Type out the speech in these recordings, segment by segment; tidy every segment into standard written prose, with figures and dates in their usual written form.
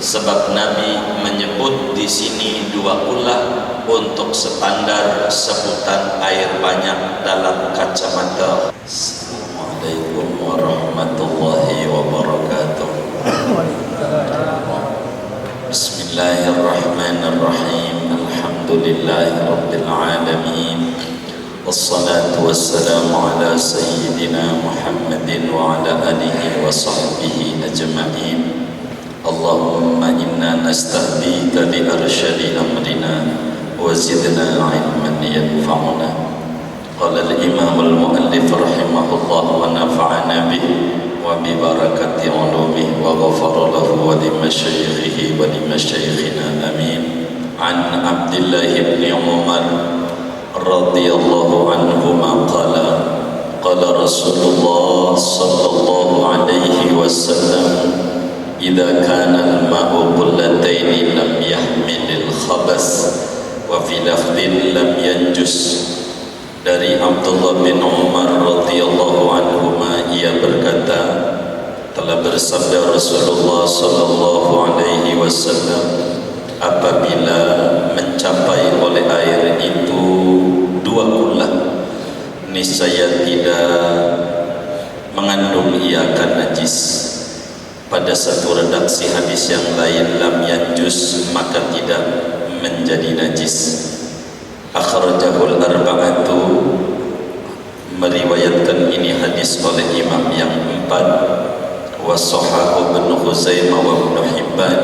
sebab Nabi menyebut di sini dua ulah untuk standar sebutan air banyak dalam kacamata. Assalamualaikum warahmatullahi wabarakatuh. Bismillahirrahmanirrahim. Alhamdulillahi rabbil alamin. Wassalatu wassalamu ala sayyidina Muhammadin wa ala alihi wa sahbihi ajma'in. Allahumma inna nastahdika li arsyadi amrina wa zidna ilman yanfa'una. Qala al-imam al-muallif rahimahullah wa nafa'ana bihi wa bi barakati ulumihi wa ghafara lahu wa li masyayikhihi wa li masyayikhina amin. An Abdullah ibn Umar radhiyallahu anhuma qala qala Rasulullah sallallahu alaihi wasallam idza kana al-ma'u qullatayn lam yahmilil khabas wa fi lafdhin lam yanjus. Dari Abdullah bin Umar radhiyallahu anhuma, ia berkata, telah bersabda Rasulullah sallallahu alaihi wasallam, apabila mencapai oleh air itu dua kullah, niscaya tidak mengandung ia akan najis. Pada satu redaksi hadis yang lain, lam yanjus, maka tidak menjadi najis. Akhrajahul arba'atu, meriwayatkan ini hadis oleh imam yang empat, wa sahahu Ibnu Khuzaimah wa Ibnu Hibban,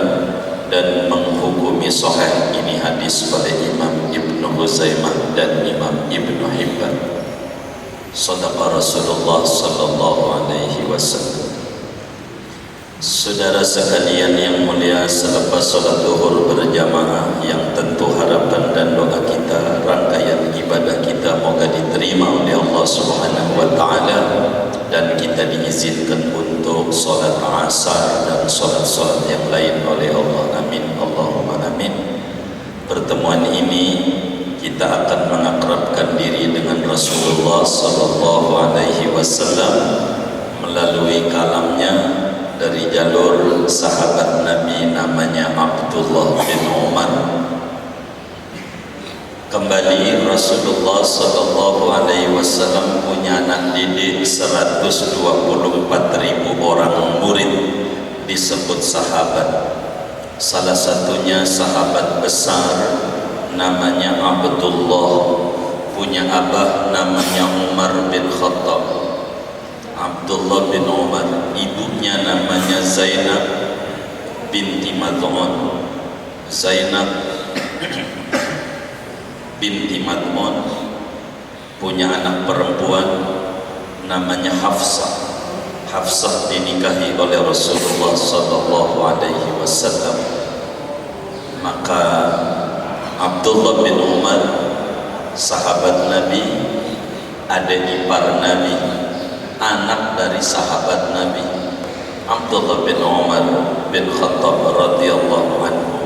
dan menghukumi sahih ini hadis oleh Imam Ibnu Khuzaimah dan Imam Ibnu Hibban. Shadaqa Rasulullah sallallahu alaihi wasallam. Saudara sekalian yang mulia, selepas salat zuhur berjamaah yang tentu harapan dan doa kita, rangkaian ibadah kita moga diterima oleh Allah Subhanahu wa taala, dan kita diizinkan untuk salat asar dan salat-salat yang lain oleh Allah. Amin, Allahumma amin. Pertemuan ini kita akan mengakrabkan diri dengan Rasulullah sallallahu alaihi wasallam melalui kalamnya dari jalur sahabat Nabi namanya Abdullah bin Umar. Kembali, Rasulullah sallallahu alaihi wasallam punya anak didik 124.000 orang murid, disebut sahabat. Salah satunya sahabat besar namanya Abdullah, punya abah namanya Umar bin Khattab. Abdullah bin Umar, ibunya namanya Zainab binti Mad'un. Zainab binti Mad'un punya anak perempuan namanya Hafsah. Hafsah dinikahi oleh Rasulullah sallallahu alaihi wasallam. Maka Abdullah bin Umar, sahabat Nabi, adik ipar Nabi, anak dari sahabat Nabi Abdullah bin Umar bin Khattab radhiyallahu anhu.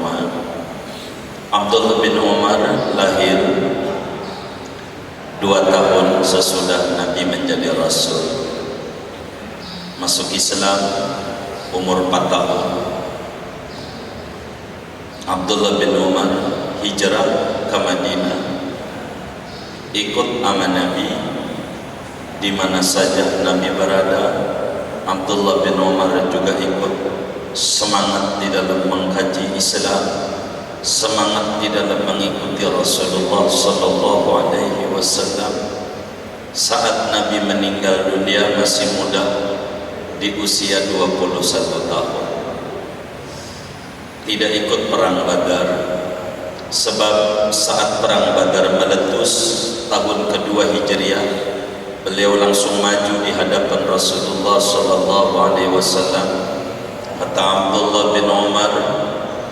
Abdullah bin Umar lahir 2 tahun sesudah Nabi menjadi Rasul. Masuk Islam umur 4 tahun. Abdullah bin Umar hijrah ke Madinah, ikut aman Nabi di mana saja Nabi berada. Abdullah bin Umar juga ikut, semangat di dalam mengkaji Islam, semangat di dalam mengikuti Rasulullah sallallahu alaihi wasallam. Saat Nabi meninggal dunia masih muda, di usia 21 tahun. Tidak ikut perang Badar, sebab saat perang Badar meletus tahun kedua Hijriah, beliau langsung maju di hadapan Rasulullah sallallahu alaihi wasallam. Kata Abdullah bin Umar,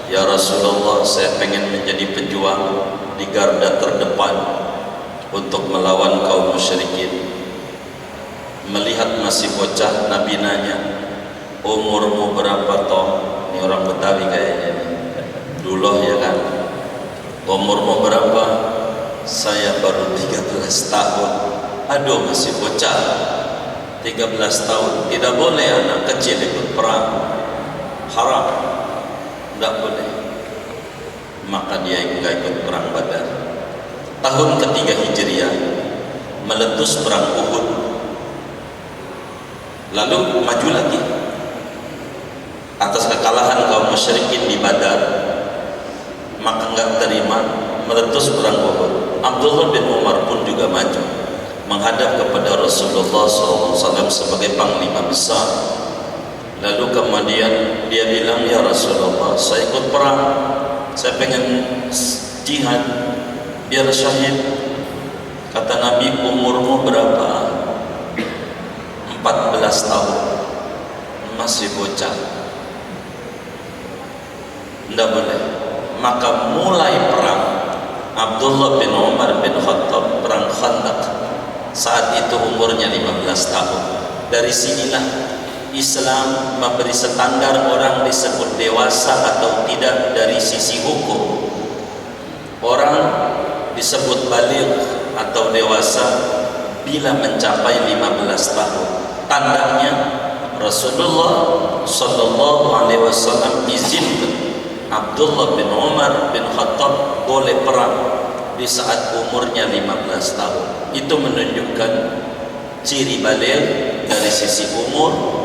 "Ya Rasulullah, saya pengen menjadi pejuang di garda terdepan untuk melawan kaum musyrikin." Melihat masih bocah, Nabi nanya, "Umurmu berapa toh?" Ini orang Betawi kayaknya dulu ya kan. "Umurmu berapa?" "Saya baru 13 tahun." "Aduh, masih bocah, 13 tahun. Tidak boleh anak kecil ikut perang, haram." Tidak boleh. Maka dia enggak ikut perang Badar. Tahun ketiga Hijriah meletus perang Uhud. Lalu maju lagi atas kekalahan kaum musyrikin di Badar, maka enggak terima, meletus perang Uhud. Abdullah bin Umar pun juga maju menghadap kepada Rasulullah SAW sebagai panglima besar. Lalu kemudian dia bilang, ya Rasulullah, saya ikut perang, saya pengen jihad biar syahid. Kata Nabi, umurmu berapa? 14 tahun, masih bocah, tidak boleh. Maka mulai perang Abdullah bin Umar bin Khattab, perang Khandaq. Saat itu umurnya 15 tahun. Dari sinilah Islam memberi standar orang disebut dewasa atau tidak dari sisi hukum. Orang disebut baligh atau dewasa bila mencapai 15 tahun. Tandanya Rasulullah sallallahu alaihi wasallam izinkan Abdullah bin Umar bin Khattab boleh perang di saat umurnya 15 tahun. Itu menunjukkan ciri baligh dari sisi umur.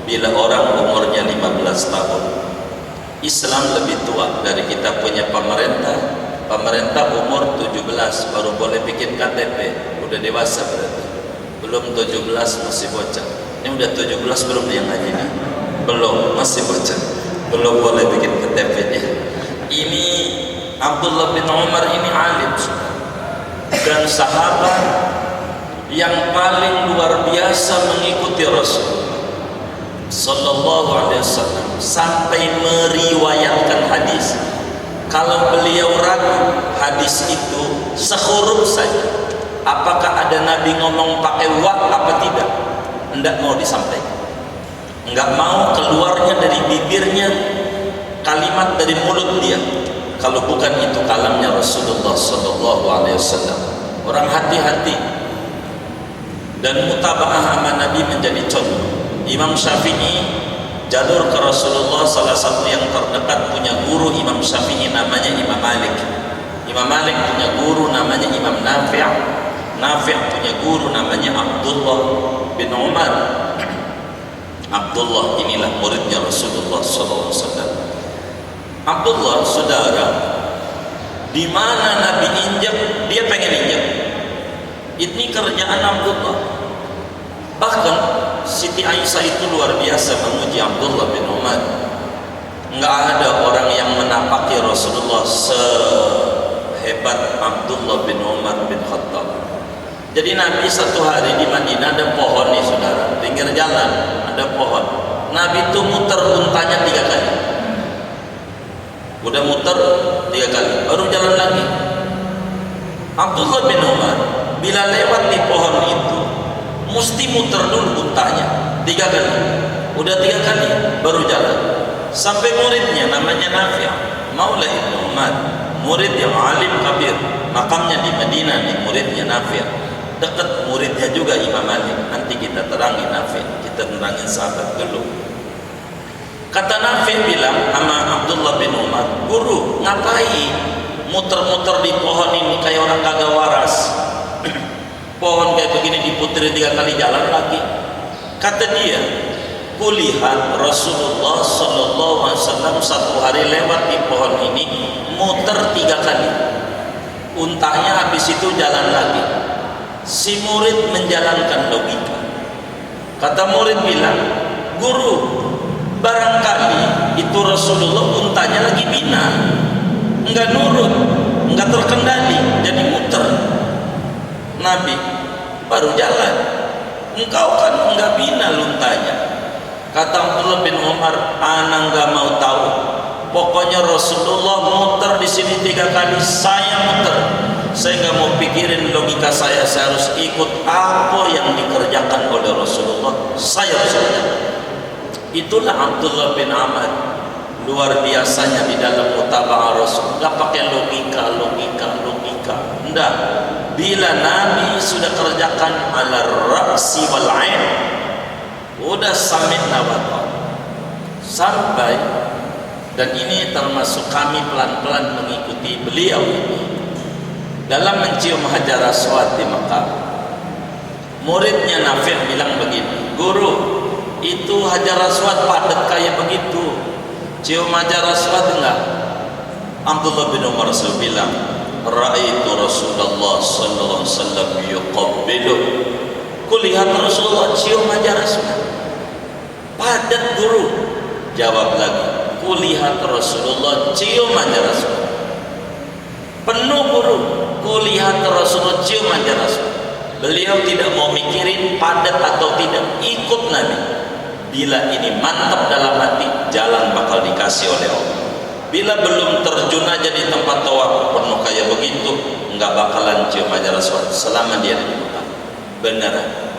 Bila orang umurnya 15 tahun, Islam lebih tua dari kita punya pemerintah. Pemerintah umur 17 baru boleh bikin KTP, udah dewasa berarti. Belum 17 masih bocah. Ini udah 17 belum yang ngaji nih? Belum, masih bocah. Belum boleh bikin KTP-nya. Ini Abdullah bin Umar ini alim dan sahabat yang paling luar biasa mengikuti Rasul sallallahu alaihi wasallam sampai meriwayatkan hadis. Kalau beliau ragu hadis itu sehuruf saja, apakah ada Nabi ngomong pakai wa apa tidak, enggak mau disampaikan, enggak mau keluarnya dari bibirnya kalimat dari mulut dia kalau bukan itu kalamnya Rasulullah sallallahu alaihi wasallam. Orang hati-hati dan mutabaah sama Nabi menjadi contoh. Imam Syafi'i jalur ke Rasulullah, salah satu yang terdekat punya guru Imam Syafi'i namanya Imam Malik. Imam Malik punya guru namanya Imam Nafi'. Nafi' punya guru namanya Abdullah bin Umar. Abdullah inilah muridnya Rasulullah SAW. Abdullah, saudara, di mana Nabi injak, dia pengen injak. Ini kerjaan Abdullah. Bahkan Siti Aisyah itu luar biasa memuji Abdullah bin Umar. Enggak ada orang yang menapaki Rasulullah sehebat Abdullah bin Umar bin Khattab. Jadi Nabi satu hari di Madinah ada pohon nih saudara, pinggir jalan ada pohon. Nabi itu muter untanya 3 kali. Udah muter 3 kali, baru jalan lagi. Abdullah bin Umar bila lewat di pohon itu mesti muter dulu untanya 3 kali. Udah 3 kali baru jalan. Sampai muridnya namanya Nafi', Maula Ibnu Umar, murid yang alim kabir, makamnya di Madinah, di muridnya Nafi'. Dekat muridnya juga Imam Malik. Nanti kita terangin Nafi', kita terangin sahabat dulu. Kata Nafi' bilang sama Abdullah bin Umar, guru ngapain muter-muter di pohon ini kayak orang kagak waras? Pohon kayak begini diputri 3 kali jalan lagi. Kata dia, kulihat Rasulullah sallallahu alaihi wasallam satu hari lewat di pohon ini muter 3 kali. Untanya habis itu jalan lagi. Si murid menjalankan logika. Kata murid bilang, guru, barangkali itu Rasulullah untanya lagi bina, enggak nurut, enggak terkendali, jadi muter. Nabi baru jalan, engkau kan enggak bina luntanya. Kata Abdullah bin Umar, ana enggak mau tahu. Pokoknya Rasulullah muter di sini 3 kali, saya muter. Saya enggak mau pikirin logika saya harus ikut apa yang dikerjakan oleh Rasulullah. Saya saja. Itulah Abdullah bin Amr, luar biasanya di dalam mutaba'ah Rasul. Enggak pakai logika. Enggak. Bila Nabi sudah kerjakan ala ra'si wal ain, udah samit nawata. Sampai Dan ini termasuk kami pelan-pelan mengikuti beliau dalam mencium Hajar Aswad di Mekah. Muridnya Nafi' bilang begini, guru, itu Hajar Aswad padat kayak begitu, cium Hajar Aswad enggak? Abdullah bin Umar bilang, ra'aitu Rasulullah sallallahu alaihi wasallam yuqabbilu. Kulihat Rasulullah cium Hajar Aswad. Padat guru. Jawab lagi, kulihat Rasulullah cium Hajar Aswad. Penuh guru. Kulihat Rasulullah cium Hajar Aswad. Beliau tidak mau mikirin padat atau tidak, ikut Nabi. Bila ini mantap dalam hati, jalan bakal dikasih oleh Allah. Bila belum terjun aja di tempat tawaf penuh kayak begitu, nggak bakalan cium Hajar Aswad selama dia di Mekah. Beneran.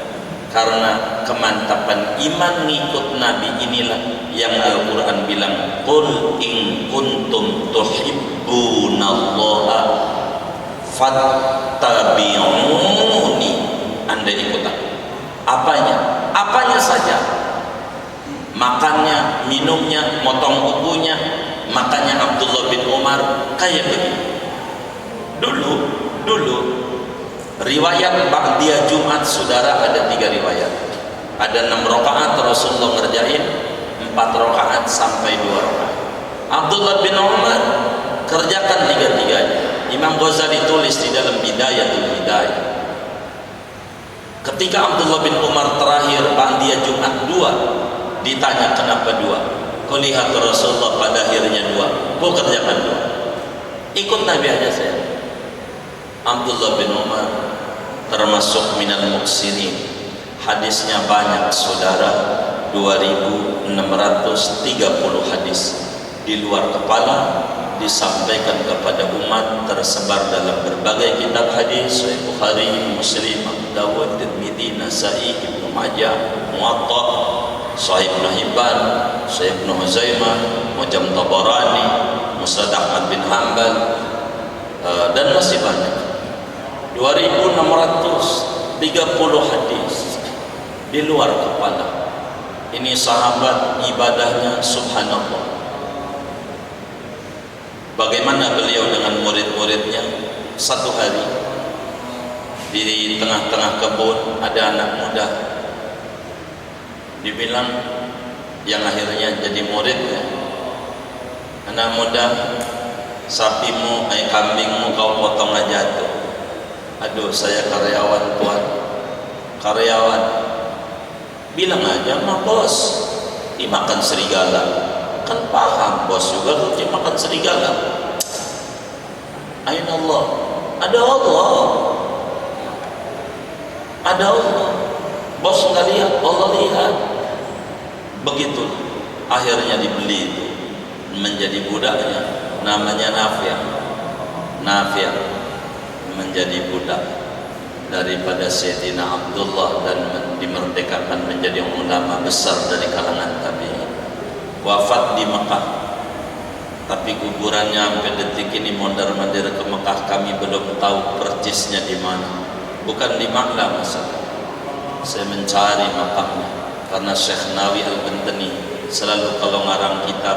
Karena kemantapan iman ngikut Nabi inilah yang Al-Quran bilang, qul in kuntum tuhibbunallaha fattabi'uni. Anda ikut aku. Apanya? Apanya saja. Makannya, minumnya, motong kukunya. Makanya Abdullah bin Umar kayak begini. Dulu riwayat ba'diyah Jumat, saudara, ada 3 riwayat. Ada 6 rakaat Rasulullah ngerjain, 4 rakaat sampai 2 rakaat. Abdullah bin Umar kerjakan 3-tiganya. Imam Ghazali tulis di dalam Bidayatul Hidayah. Ketika Abdullah bin Umar terakhir ba'diyah Jumat 2, ditanya kenapa 2? Kau lihat Rasulullah pada akhirnya 2, kau kerjakan 2. Ikut Nabi aja saya. Abdullah bin Umar termasuk minal muksirin, hadisnya banyak saudara, 2630 hadis di luar kepala, disampaikan kepada umat, tersebar dalam berbagai kitab hadis, Sahih Bukhari, Muslim, Abu Dawud, Tirmidzi, Nasa'i, Ibnu Majah, Muwatta, Sahih Ibnu Hibban, Sahih Ibnu Huzaimah, Mu'jam Tabarani, Musnad Ahmad bin Hanbal, dan masih banyak. 2630 hadis di luar kepala. Ini sahabat ibadahnya subhanallah. Bagaimana beliau dengan murid-muridnya? Satu hari di tengah-tengah kebun ada anak muda, dibilang yang akhirnya jadi muridnya, anak muda, sapimu, kambingmu kau potong aja tuh. Aduh, saya karyawan Tuhan. Karyawan. Bilang aja sama bos, dimakan serigala. Kan paham bos juga kalau dimakan serigala. Aina Allah. Ada Allah. Ada Allah. Bos nggak lihat, Allah lihat. Begitu. Akhirnya dibeli itu, menjadi budaknya. Namanya Nafi'. Menjadi budak daripada Sayyidina Abdullah dan dimerdekakan menjadi ulama besar dari kalangan tabi'in. Wafat di Mekah, tapi kuburannya sampai detik ini mondar-mandir ke Mekah, kami belum tahu persisnya di mana. Bukan di Makkah masalah. Saya mencari makamnya karena Syekh Nawawi Al-Bantani selalu kalau ngarang kitab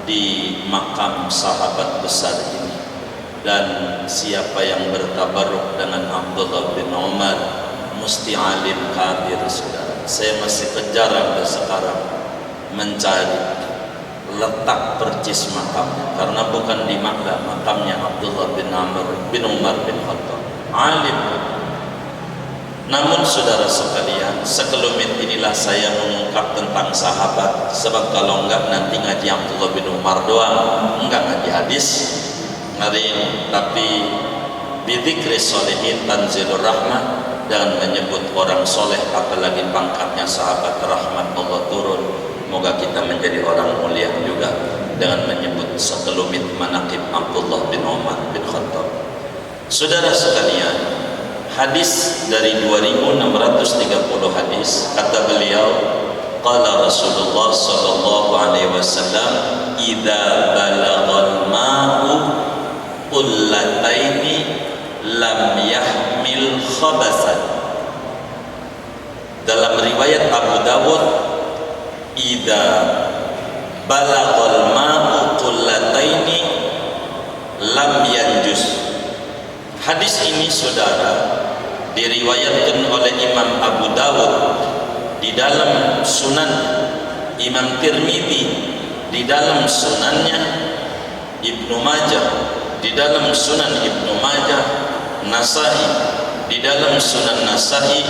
di makam sahabat besar ini. Dan siapa yang bertabaruk dengan Abdullah bin Umar mesti alim kabir, saudara. Saya masih kejar sampai sekarang mencari letak percis makamnya, karena bukan di Makkah. Makamnya Abdullah bin Umar bin Khattab, alim. Namun saudara sekalian, sekelumit inilah saya mengungkap tentang sahabat. Sebab kalau enggak nanti ngaji Abdullah bin Umar doang, enggak ngaji hadis hari ini. Tapi bidzikri sholihin tanzilur rahmah, dan menyebut orang soleh, apalagi pangkatnya sahabat, rahmat Allah turun. Moga kita menjadi orang mulia juga dengan menyebut sekelumit manaqib Abdullah bin Umar bin Khattab. Saudara sekalian, hadis dari 2630 hadis, kata beliau, qala Rasulullah sallallahu alaihi wasallam, idza balaghal ma'u qullataini lam yahmil khabasan. Dalam riwayat Abu Dawud, idza balaghal ma'u Hadis ini saudara diriwayatkan oleh Imam Abu Dawud di dalam Sunan, Imam Tirmidzi di dalam Sunannya, Ibnu Majah di dalam Sunan Ibnu Majah, Nasai di dalam Sunan Nasai,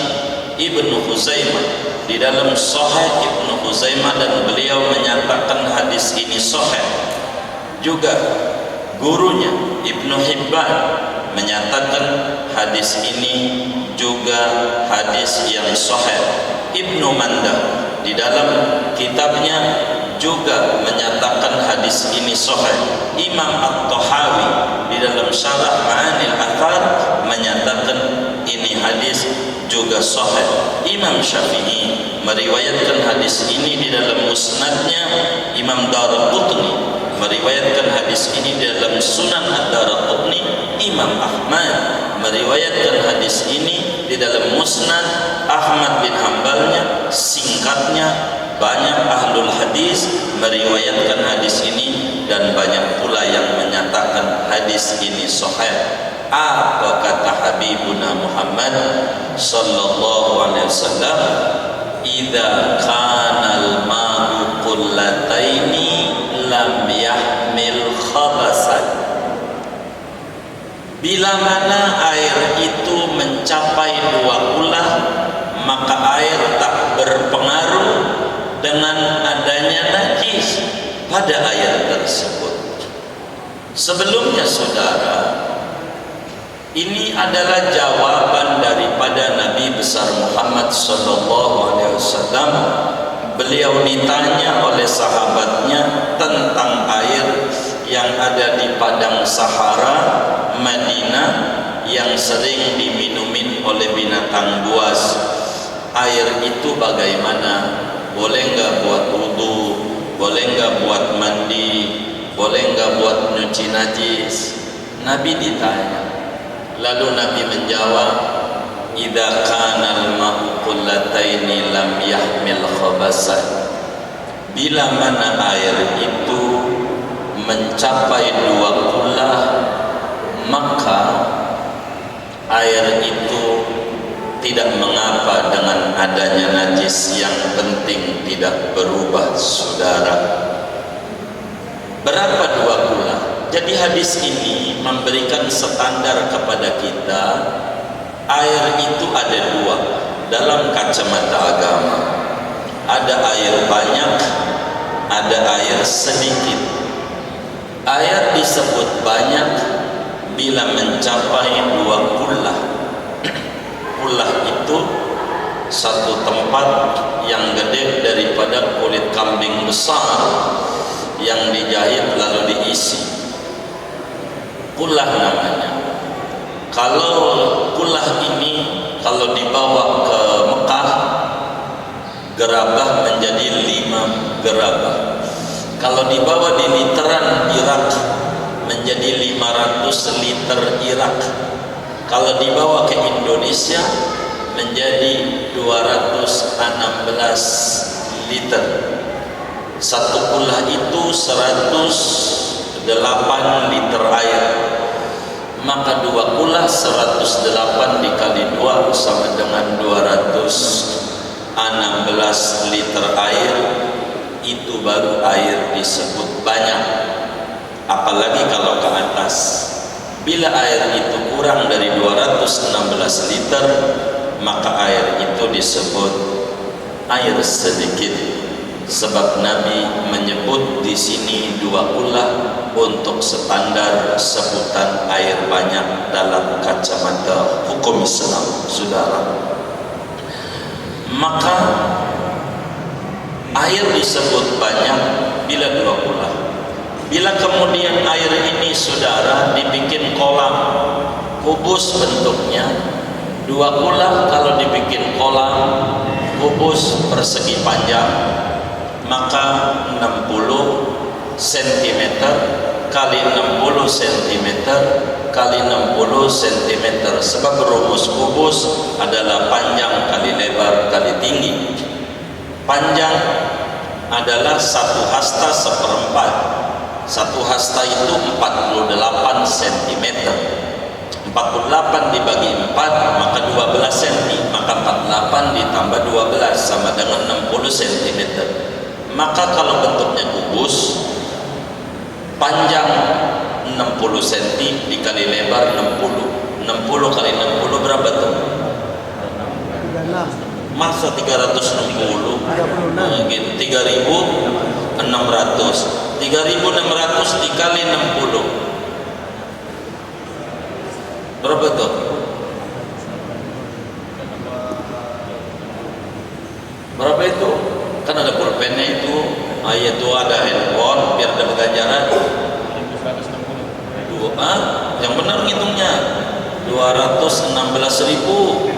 Ibnu Khuzaimah di dalam Sahih Ibnu Khuzaimah, dan beliau menyatakan hadis ini sahih. Juga gurunya Ibnu Hibban menyatakan hadis ini juga hadis yang sahih. Ibnu Mandah di dalam kitabnya juga menyatakan hadis ini sahih. Imam At-Tahawi di dalam Syarah Ma'anil Athar menyatakan ini hadis juga sahih. Imam Syafi'i meriwayatkan hadis ini di dalam musnadnya. Imam Daraqutni meriwayatkan hadis ini di dalam Sunan Ad-Daraqutni. Imam Ahmad meriwayatkan hadis ini di dalam Musnad Ahmad bin Hanbalnya. Singkatnya, banyak ahlul hadis meriwayatkan hadis ini, dan banyak pula yang menyatakan hadis ini sahih. Apa kata Habibuna Muhammad sallallahu alaihi wasallam? Idza kana al-ma'u qullataini lam yahmil khabasan. Bila mana air itu mencapai 2 kullah, maka air tak berpengaruh dengan adanya najis pada air tersebut. Sebelumnya saudara, ini adalah jawaban daripada Nabi besar Muhammad sallallahu alaihi wasallam. Beliau ditanya oleh sahabatnya tentang air yang ada di padang Sahara Madinah yang sering diminumin oleh binatang buas. Air itu bagaimana? Boleh enggak buat wudu? Boleh enggak buat mandi? Boleh enggak buat nyuci najis? Nabi ditanya. Lalu Nabi menjawab, idza kana al-ma'u qullataini lam yahmil khabasan. Bila mana air itu mencapai 2 kullah, maka air itu tidak mengapa dengan adanya najis, yang penting tidak berubah saudara. Berapa 2 kullah? Jadi hadis ini memberikan standar kepada kita. Air itu ada 2 dalam kacamata agama. Ada air banyak, ada air sedikit. Air disebut banyak bila mencapai 2 kullah. Kullah itu satu tempat yang gede daripada kulit kambing besar yang dijahit lalu diisi. Kullah namanya. Kalau kullah ini kalau dibawa ke Mekah, gerabah menjadi 5 gerabah. Kalau dibawa di literan Irak menjadi 500 liter Irak. Kalau dibawa ke Indonesia menjadi 216 liter. Satu kullah itu 108 liter air. Maka 2 kullah 108 dikali 2 sama dengan 216 liter air. Itu baru air disebut banyak. Apalagi kalau ke atas. Bila air itu kurang dari 216 liter, maka air itu disebut air sedikit. Sebab Nabi menyebut di sini 2 kullah untuk standar sebutan air banyak dalam kacamata hukum Islam, saudara. Maka air disebut banyak bila 2 kullah. Bila kemudian air ini saudara dibikin kolam, kubus bentuknya, 2 kullah kalau dibikin kolam, kubus persegi panjang, maka 60 cm kali 60 cm kali 60 cm. Sebab rumus kubus adalah panjang kali lebar kali tinggi. Panjang adalah 1 hasta 1/4. 1 hasta itu 48 cm. 48 48 dibagi 4 maka 12 cm, maka 48 ditambah 12 sama dengan 60 cm. Maka kalau bentuknya kubus, panjang 60 cm dikali lebar 60 kali 60 berapa tuh? 36. Masa 360? 3.600 dikali 60 berapa tuh? Berapa itu? Kan ada pulpennya itu. Itu ada handphone biar ada ganjaran. Yang benar ngitungnya 216.000.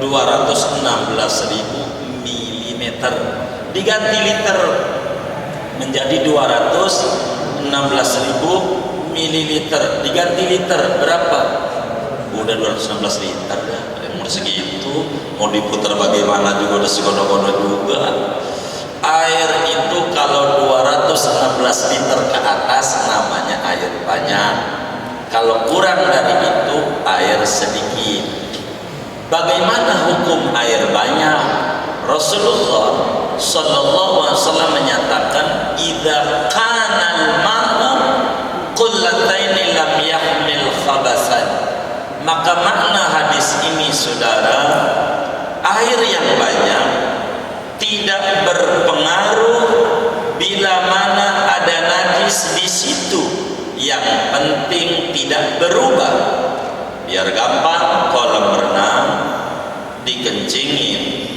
216.000 milimeter diganti liter menjadi 216.000 mililiter diganti liter berapa? Udah 216 liter dah. Mau segitu mau diputar bagaimana juga udah segono-gono juga. Air itu kalau 216 liter ke atas namanya air banyak, kalau kurang dari itu air sedikit. Bagaimana hukum air banyak? Rasulullah sallallahu alaihi wasallam menyatakan idza kana al-ma'u qullataini lam yahmil khabasan. Maka makna hadis ini saudara, air yang banyak tidak berpengaruh bila mana ada najis di situ, yang penting tidak berubah. Biar gampang, kolam renang dikencingin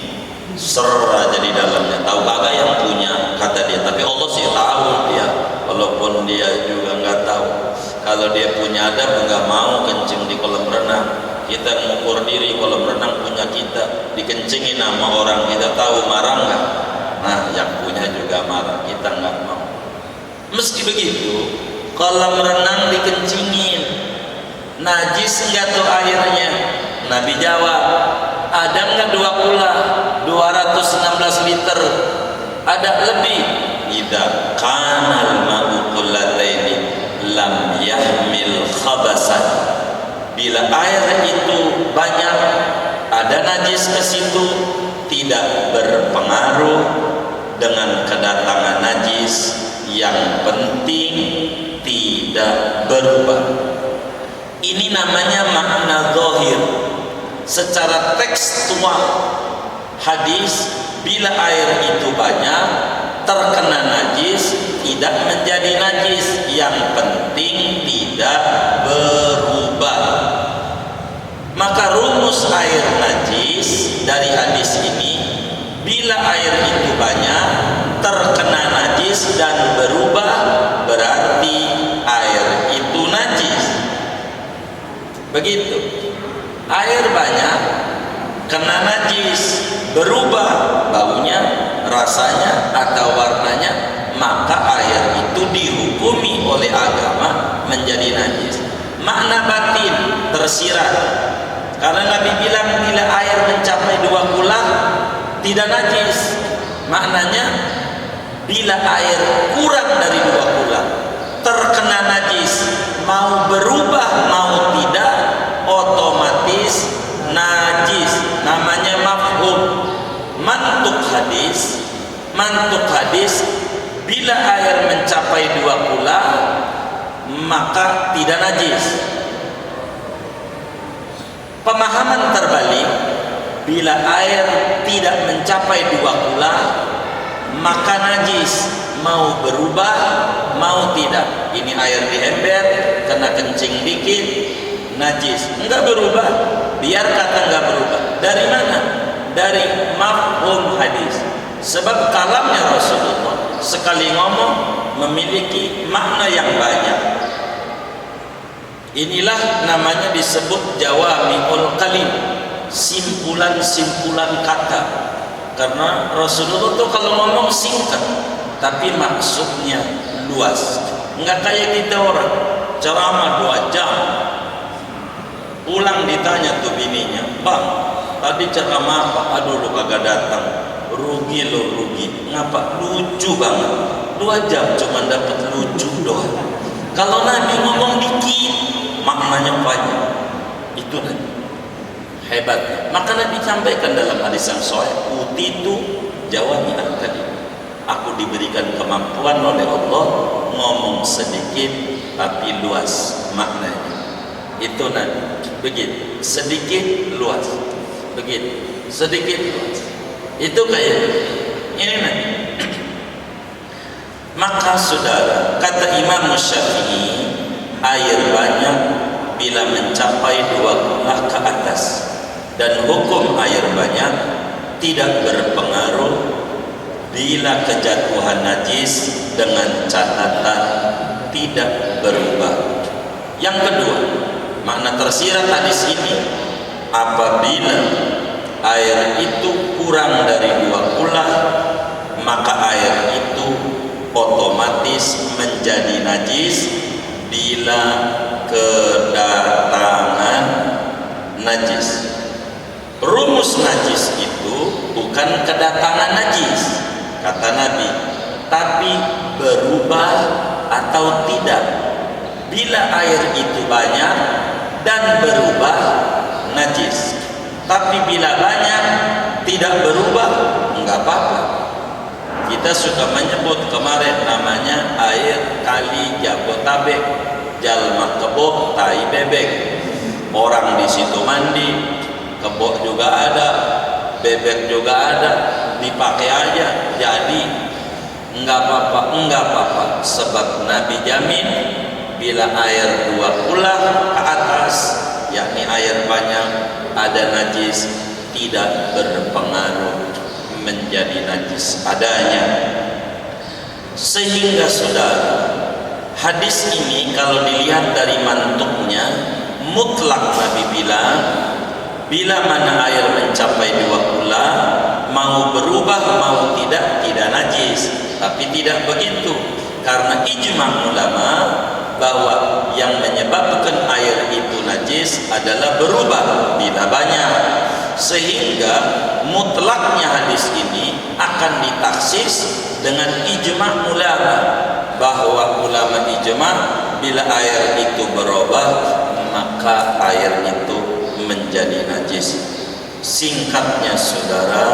ser aja di dalamnya, tahu kagak yang punya, kata dia. Tapi Allah sih tahu dia, walaupun dia juga nggak tahu. Kalau dia punya adab nggak mau kencing di kolam renang. Kita mengukur diri kolam renang punya kita, dikencingin sama orang, kita tahu marah nggak? Nah, yang punya juga marah, kita nggak mau. Meski begitu, kolam renang dikencingin, najis nggak tuh airnya? Nabi jawab, ada nggak 216 liter? Ada lebih. Idza kanal ma'u qullataini lam yahmil khabasan. Bila air itu banyak, ada najis ke situ, tidak berpengaruh dengan kedatangan najis, yang penting tidak berubah. Ini namanya makna zahir. Secara tekstual hadis, bila air itu banyak terkena najis, tidak menjadi najis, yang penting tidak berubah. Maka rumus air najis dari hadis ini, bila air itu banyak terkena najis dan berubah, berarti air itu najis. Begitu. Air banyak kena najis, berubah baunya, rasanya atau warnanya, maka air itu dihukumi oleh agama menjadi najis. Makna batin tersirat, karena Nabi bilang bila air mencapai 2 kulah tidak najis. Maknanya bila air kurang dari 2 kulah terkena najis, mau berubah mau tidak otomatis najis. Namanya mafhum. Mantuk hadis, bila air mencapai 2 kulah maka tidak najis. Pemahaman terbalik, bila air tidak mencapai 2 kulah maka najis, mau berubah mau tidak. Ini air di ember, kena kencing dikit, najis. Enggak berubah, biar kata enggak berubah. Dari mana? Dari mafhum hadis. Sebab kalamnya Rasulullah sekali ngomong memiliki makna yang banyak. Inilah namanya disebut jawami'ul kalim, simpulan-simpulan kata. Karena Rasulullah tuh kalau ngomong singkat, tapi maksudnya luas. Enggak kayak kita orang ceramah 2 jam, pulang ditanya tuh bininya, "Bang, tadi ceramah apa?" "Aduh, lu kagak datang." "Rugi lo, rugi." "Ngapa?" "Lucu banget." 2 jam cuma dapat lucu doang. Kalau Nabi ngomong dikit, maknanya banyak. Itu Nabi hebatnya. Maka Nabi sampaikan dalam hadis yang sahih, utitu jawami'al kalim. Aku diberikan kemampuan oleh Allah ngomong sedikit tapi luas maknanya. Itu Nabi. Begitu, sedikit luas. Begitu, sedikit luas. Itu kayak ini Nabi. Maka saudara, kata Imam Syafi'i, air banyak bila mencapai 2 kula ke atas, dan hukum air banyak tidak berpengaruh bila kejatuhan najis dengan catatan tidak berubah. Yang kedua, makna tersirat hadis ini, apabila air itu kurang dari 2 kula, maka air itu otomatis menjadi najis bila kedatangan najis. Rumus najis itu bukan kedatangan najis, kata Nabi, tapi berubah atau tidak. Bila air itu banyak dan berubah, najis. Tapi bila banyak tidak berubah, enggak apa-apa. Kita suka menyebut kemarin namanya air kali Jabotabek, jalma kebo tai bebek. Orang di situ mandi, kebo juga ada, bebek juga ada, dipakai aja. Jadi enggak apa-apa, sebab Nabi jamin bila air 2 kula ke atas, yakni air banyak, ada najis, tidak berpengaruh menjadi najis adanya. Sehingga saudara, hadis ini kalau dilihat dari mantuknya, mutlak Nabi bilang bila mana air mencapai 2 kula, mau berubah mau tidak najis. Tapi tidak begitu, karena ijma' ulama bahwa yang menyebabkan air itu najis adalah berubah bila banyak. Sehingga mutlaknya hadis ini akan ditaksis dengan ijma' ulama, bahwa ulama ijma' bila air itu berubah maka air itu menjadi najis. Singkatnya saudara,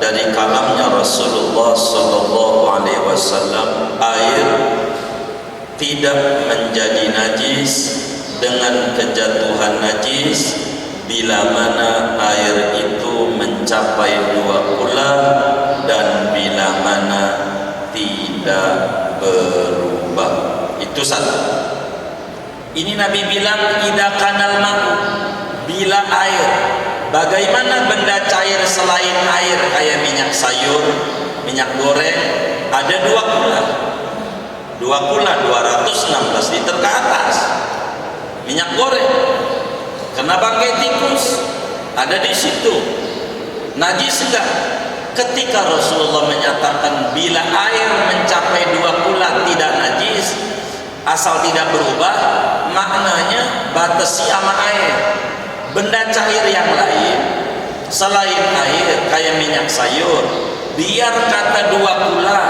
dari kalamnya Rasulullah sallallahu alaihi wasallam, air tidak menjadi najis dengan kejatuhan najis bila mana air itu mencapai 2 kula dan bila mana tidak berubah. Itu satu. Ini Nabi bilang idza kanal ma'u, bila air. Bagaimana benda cair selain air, kayak minyak sayur, minyak goreng, ada 2 kula. 2 kula 216 liter ke atas. Minyak goreng kena bangkai tikus, ada di situ. Najis enggak? Ketika Rasulullah menyatakan bila air mencapai 2 kula tidak najis, asal tidak berubah, maknanya batasi sama air. Benda cair yang lain selain air, kayak minyak sayur, biar kata 2 kula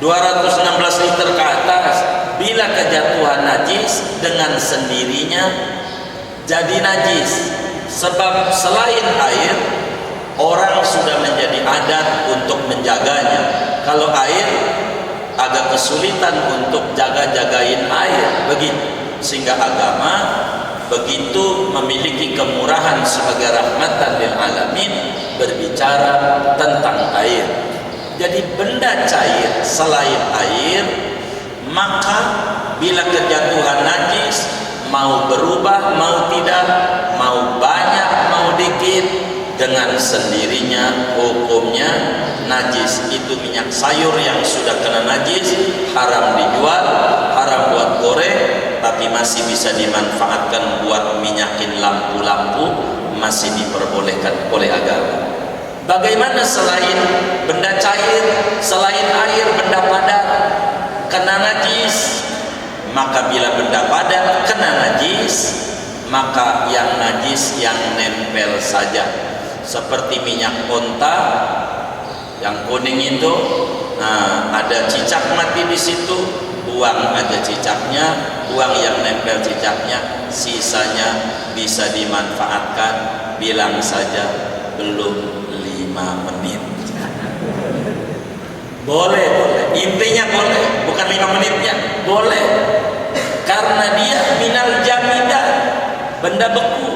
216 liter ke atas, bila kejatuhan najis dengan sendirinya jadi najis. Sebab selain air, orang sudah menjadi adat untuk menjaganya. Kalau air agak kesulitan untuk jaga-jagain air, begitu. Sehingga agama begitu memiliki kemurahan sebagai rahmatan lil alamin berbicara tentang air. Jadi benda cair selain air, maka bila kejatuhan najis, mau berubah mau tidak, mau banyak mau dikit, dengan sendirinya hukumnya najis. Itu minyak sayur yang sudah kena najis, haram dijual, haram buat goreng, tapi masih bisa dimanfaatkan buat minyakin lampu-lampu, masih diperbolehkan oleh agama. Bagaimana selain benda cair, selain air, benda padat kena najis? Maka bila benda padat kena najis, maka yang najis yang nempel saja. Seperti minyak onta yang kuning itu, Nah, ada cicak mati di situ, buang aja cicaknya, buang yang nempel cicaknya, sisanya bisa dimanfaatkan. Bilang saja belum 5 menit. Boleh, boleh. Intinya boleh, bukan 5 menitnya, boleh. Karena dia minal jamidah, benda beku,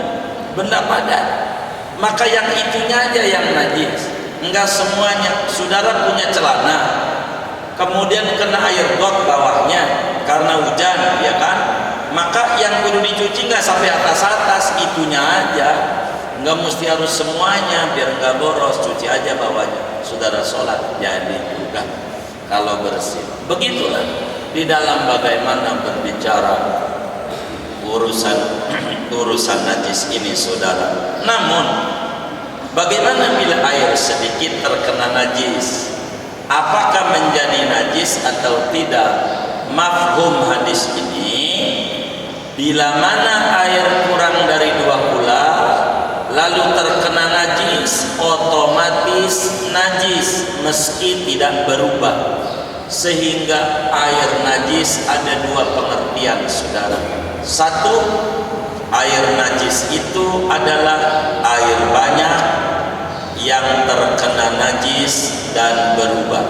benda padat. Maka yang itunya aja yang najis. Enggak semuanya. Saudara punya celana, kemudian kena air got bawahnya karena hujan, ya kan? Maka yang perlu dicuci enggak sampai atas-atas, itunya aja. Enggak mesti harus semuanya, biar enggak boros, cuci aja bawahnya. Saudara sholat jadi juga kalau bersih. Begitulah di dalam bagaimana berbicara urusan najis ini, saudara. Namun bagaimana bila air sedikit terkena najis? Apakah menjadi najis atau tidak? Mafhum hadis ini, bila mana air kurang dari 2 kula lalu terkena najis, otomatis najis meski tidak berubah. Sehingga air najis ada 2 pengertian, saudara. Satu, air najis itu adalah air banyak yang terkena najis dan berubah.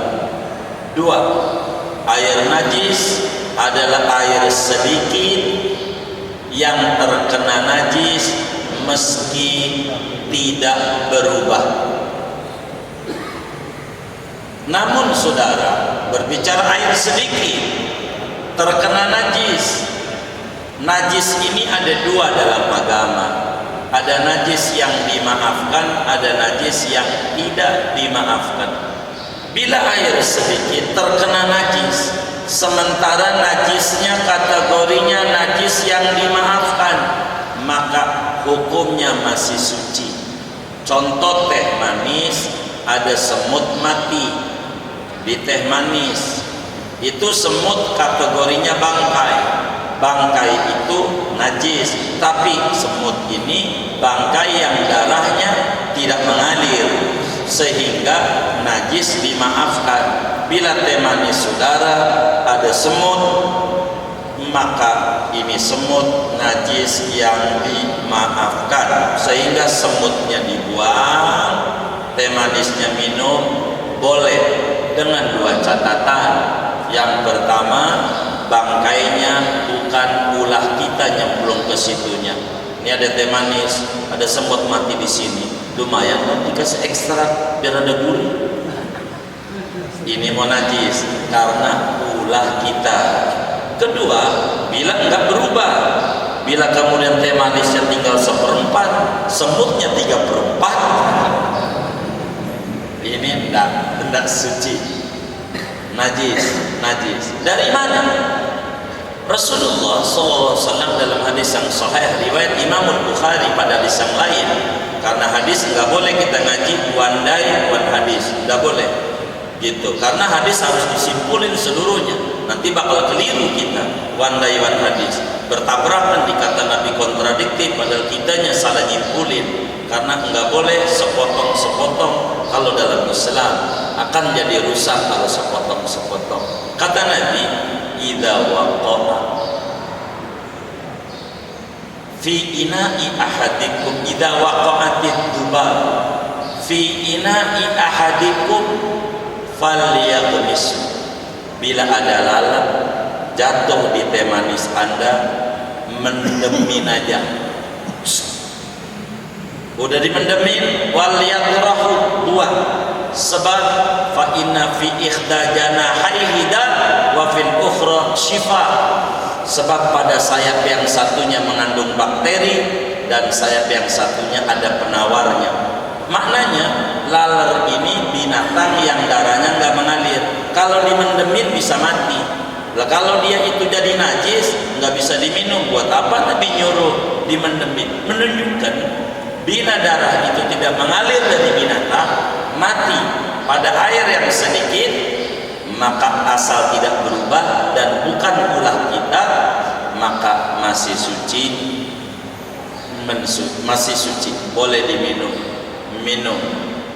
2, air najis adalah air sedikit yang terkena najis meski tidak berubah. Namun saudara, berbicara air sedikit terkena najis, najis ini ada 2 dalam agama. Ada najis yang dimaafkan, ada najis yang tidak dimaafkan. Bila air sedikit terkena najis, sementara najisnya kategorinya najis yang dimaafkan, maka hukumnya masih suci. Contoh teh manis, ada semut mati di teh manis, itu semut kategorinya bangkai. Bangkai itu najis, tapi semut ini bangkai yang darahnya tidak mengalir, sehingga najis dimaafkan. Bila teh manis saudara ada semut, maka ini semut najis yang dimaafkan, sehingga semutnya dibuang, teh manisnya minum boleh, dengan 2 catatan. Yang pertama, bangkainya bukan ulah kita nyemplung ke situnya. Ini ada teh manis, ada semut mati di sini, lumayan kan dikasih ekstra biar ada gurih. Ini mau najis karena ulah kita. Kedua, bila enggak berubah, bila kemudian teh manisnya tinggal 1/4, semutnya 3/4, ini tidak suci, najis. Dari mana? Rasulullah SAW dalam hadis yang sahih riwayat Imam Bukhari pada hadis yang lain, karena hadis enggak boleh kita ngaji one day one hadis, enggak boleh gitu, karena hadis harus disimpulin seluruhnya, nanti bakal keliru kita one day one hadis, bertabrakan, dikata Nabi kontradiktif, padahal kitanya salah nyimpulin. Karena enggak boleh sepotong-sepotong, kalau dalam Islam akan jadi rusak kalau sepotong-sepotong. Kata Nabi, idza waqa'a fi ina'i ahadikum, idza waqa'atid dubab fi ina'i ahadikum falyaghmis. Bila ada lalat jatuh di teh manis Anda, mendemin aja. Udah dimendemin, wal yatrahu, buang. Sebab fa inna fi ikhda janahaihi da wa fil ukhra syifa. Sebab pada sayap yang satunya mengandung bakteri dan sayap yang satunya ada penawarnya. Maknanya laler ini binatang yang darahnya enggak mengalir. Kalau dimendemin bisa mati. Lah kalau dia itu jadi najis, enggak bisa diminum. Buat apa Nabi nyuruh dimendemin? Menunjukkan bila darah itu tidak mengalir dari binatang, mati pada air yang sedikit, maka asal tidak berubah dan bukan ulah kita, maka masih suci, masih suci, boleh diminum.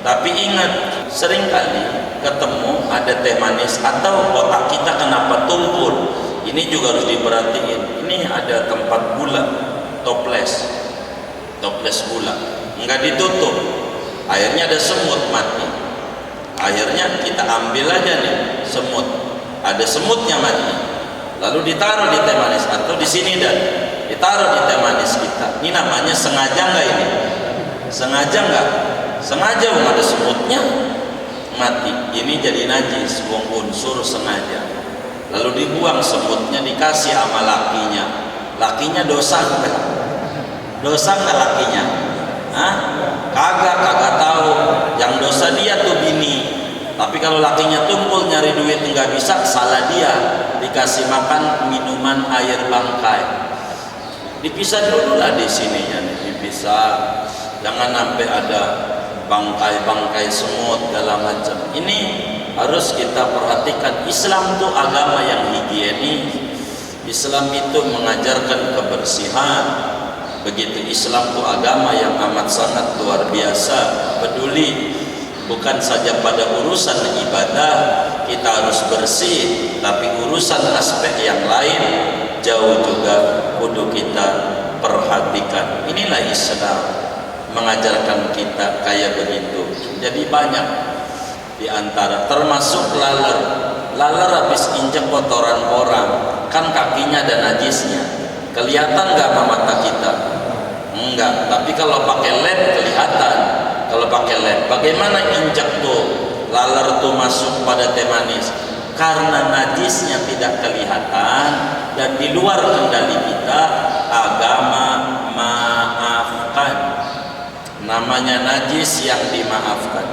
Tapi ingat, seringkali ketemu ada teh manis atau otak kita kenapa tumpul. Ini juga harus diperhatiin. Ini ada tempat gula, toples gula, enggak ditutup. Akhirnya ada semut mati. Akhirnya kita ambil aja nih semut. Ada semutnya mati. Lalu ditaruh di teh manis atau di sini dan ditaruh di teh manis kita. Ini namanya sengaja enggak ini? Sengaja enggak? Sengaja ada semutnya mati. Ini jadi najis, unsur sengaja. Lalu dibuang semutnya, dikasih sama lakinya. Lakinya dosa enggak? Dosa enggak lakinya? Hah? Kagak tahu. Yang dosa dia tuh bini. Tapi kalau lakinya tumpul nyari duit enggak bisa, salah dia. Dikasih makan minuman air bangkai. Dipisah dulu lah di sininya nih, dipisah. Jangan sampai ada bangkai-bangkai semut segala macam. Ini harus kita perhatikan. Islam itu agama yang higienis. Islam itu mengajarkan kebersihan. Begitu Islam itu agama yang amat sangat luar biasa, peduli bukan saja pada urusan ibadah kita harus bersih, tapi urusan aspek yang lain jauh juga kudu kita perhatikan. Inilah Islam mengajarkan kita kayak begitu. Jadi banyak di antara, termasuk laler habis injek kotoran orang, kan kakinya ada najisnya, kelihatan nggak sama mata kita? Enggak. Tapi kalau pakai led kelihatan. Kalau pakai led, bagaimana injek tuh laler tuh masuk pada teh manis? Karena najisnya tidak kelihatan dan di luar kendali kita, agama maafkan. Namanya najis yang dimaafkan.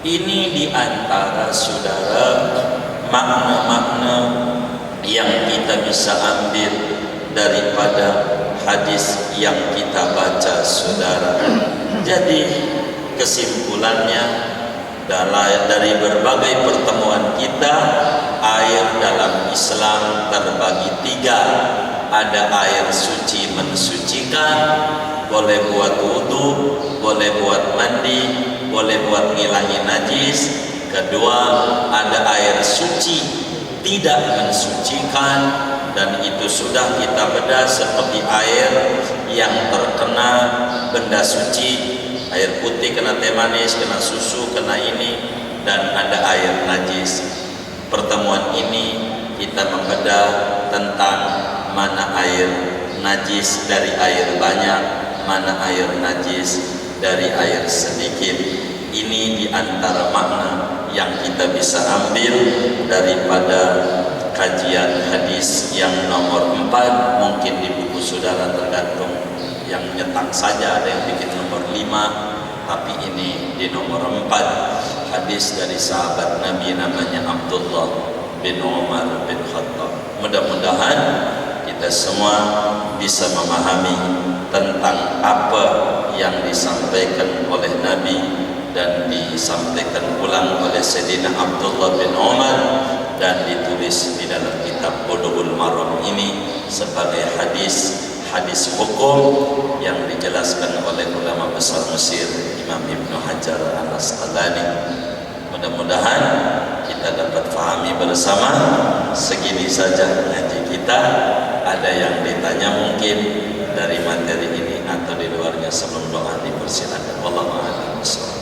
Ini diantara saudara makna-makna yang kita bisa ambil daripada hadis yang kita baca, saudara. Jadi kesimpulannya dari berbagai pertemuan kita, air dalam Islam terbagi tiga. Ada air suci mensucikan, boleh buat wudu, boleh buat mandi, boleh buat ngilangin najis. Kedua, ada air suci tidak mensucikan, dan itu sudah kita bedah seperti air yang terkena benda suci, air putih kena teh manis, kena susu, kena ini, dan ada air najis. Pertemuan ini kita membedah tentang mana air najis dari air banyak, mana air najis dari air sedikit. Ini diantara makna yang kita bisa ambil daripada kajian hadis yang nomor 4. Mungkin di buku saudara tergantung yang nyetak saja, ada yang bikin nomor 5, tapi ini di nomor 4. Hadis dari sahabat Nabi namanya Abdullah bin Umar bin Khattab. Mudah-mudahan kita semua bisa memahami tentang apa yang disampaikan oleh Nabi dan disampaikan ulang oleh Sayyidina Abdullah bin Umar dan ditulis di dalam kitab Bulughul Maram ini sebagai hadis hukum yang dijelaskan oleh ulama besar Mesir Imam Ibnu Hajar Al-Asqalani. Mudah-mudahan kita dapat fahami bersama. Segini saja ngaji kita. Ada yang ditanya mungkin dari materi ini atau di luarnya, sebelum doa dipersilakan. Wallahu a'lam bishawab.